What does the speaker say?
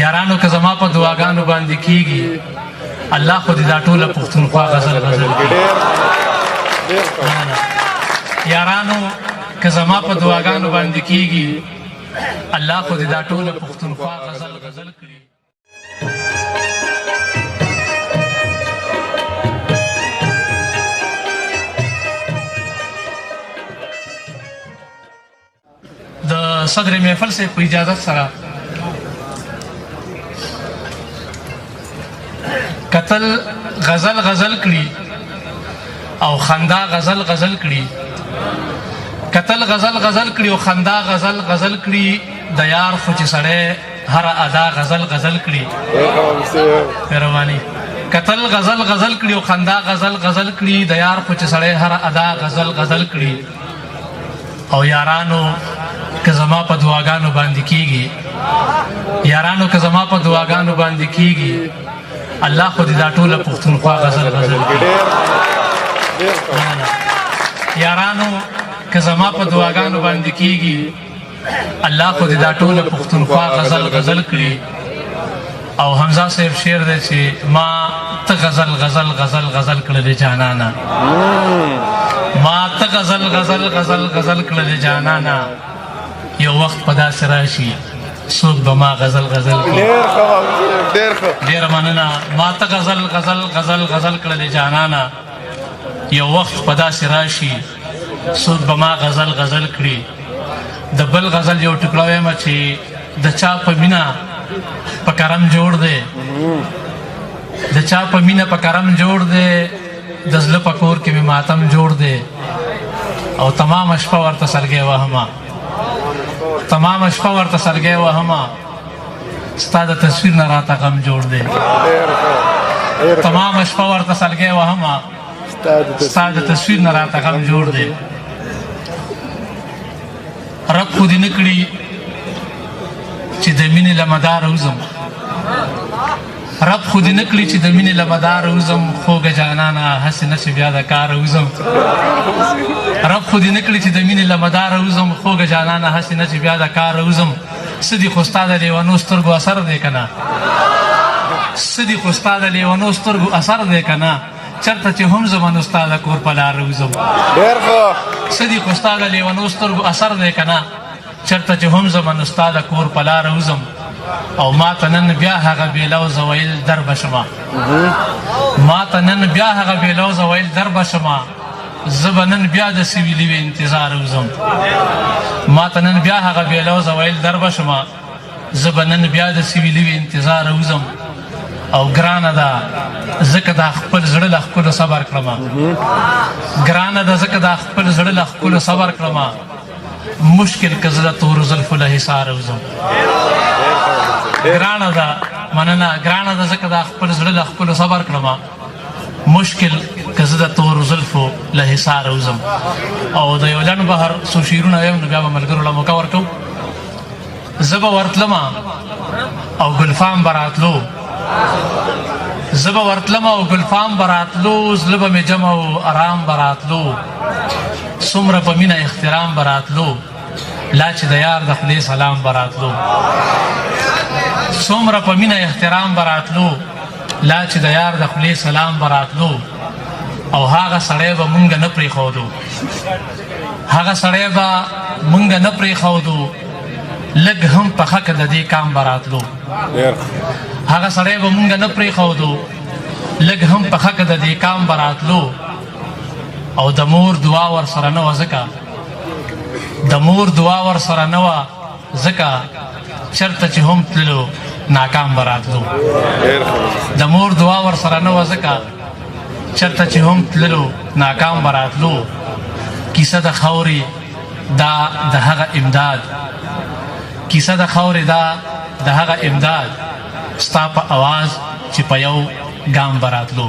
یارانو که زما په دعاګانو باندې کیږي الله خو دې دا ټوله پښتونخوا غزل غزل یارانو که زما په دعاګانو باندې کیږي الله خو دې دا ټوله پښتونخوا غزل غزل کړي. د صدر محفل سے په اجازت سره قتل غزل غزل کړي او خندا غزل غزل کړي قتل غزل غزل کړي او خندا غزل غزل کړي د یار خو چې سړی هر ادا غزل غزل کړي مهرباني قتل غزل غزل کړي او خندا غزل غزل کړي د یار خو چې سړی هر ادا غزل غزل کړي. او یارانو که زما په دعاګانو باندې کیږي یارانو که زما په دعاګانو باندې کیږي الله خو دې دا ټوله پښتونخوا غزل غزل کړي. یارانو که زما په دعاګانو باندې کیږي الله خو دې دا ټوله پښتونخوا غزل غزل کړي. او حمزه صاحب شعر دی چې ما ته غزل غزل غزل غزل کړلې جانانا ما ته غزل غزل غزل غزل کړلې جانانا یو وخت په داسې راشي څوک به ما غزل غزل کړي. ډېره مننه. ما ته غزل غزل غزل غزل کړلې جانانا یو وخت په داسې راشي څوک به ما غزل غزل کړي. د بل غزل یو ټوکړه وایم چې د چا په مینه په کرم جوړ دی د چا په مینه په کرم جوړ دی د زړه په کور کې مې ماتم جوړ دی او تمام شپه ورته سرګی وهمه تمام شپه ورته سرګی وهمه ستا د تصویر نه راته غم جوړ دی تمام شپه ورته سرګی وهمه ستا د تصویر نه راته غم جوړ دی. رب خو دې نه کړي چې د مینې له مداره وځم رب خو دې نه کړي چې د مینې له مداره وځم خوږه جانانه هسې نه چې بیا د کاره وځم رب خو دې نه کړي چې د مینې له مداره وځم خوږه جانانه هسې نه چې بیا د کاره وځم څه دي خو ستا د لیونو سترګو اثر دی که نه څه دي خو ستا د لیونو سترګو اثر دی که نه چرته چې هم زه به نو ستا د کور په لاره وځم څه دي خو ستا د لیونو سترګو اثر دی که نه چرته چې هم زه به نو ستا د کور په لاره وځم او ما ته نن بیا هغه بې لوظه ویل در به شمه ما ته نن بیا هغه بې لوظه ویل در به شمه زه به نن بیا د سویلي وې انتظار وځم ما ته نن بیا هغه بې لوظه ویل در به شمه زه به نن بیا د سویلي وې انتظار وځم او ګرانه ده ځکه دا خپل زړه له ښکلو صبر کړمه ګرانه ده ځکه دا خپل زړه له ښکلو صبر کړمه مشکل که زه د تورو زلفو له حصاره وځم ګرانه ده مننه ګرانه ده ځکه دا خپل زړه له ښکلو صبر کړمه مشکل که زه د تورو زلفو له حصاره وځم. او د یو لنډ بهر څو شعرونه ویم نو بیا به ملګرو له موقع ورکوو. زه به ورتلمه او ګلفام به راتلو زه به ورتلمه او ګلفام به راتلو زړه به مې جمع او ارام به راتلو څومره په مینه احترام به راتلو لا چې د یار د خولې سلام به راتلو څومره په مینه احترام به راتلو لا چې د یار د خولې سلام به راتلو او هغه سړی به مونږ نه پرېښودو هغه سړی به مونږ نه پرېښودو لږ هم پخه که د دې کام به راتلو هغه سړی به مونږ نه پرېښودو لږ هم پخه که د دې کام به راتلو او د مور دعا ورسره نه وه ځکه د مور دعا ورسره نه وه ځکه چېرته چې هم تللو ناکام به راتلو د مور دعا ورسره نه وه ځکه چېرته چې هم تللو ناکام به راتلو کیسه د خاورې دا د هغه امداد کیسه د خاورې دا د هغه امداد ستا په اواز چې په یو ګام به راتلو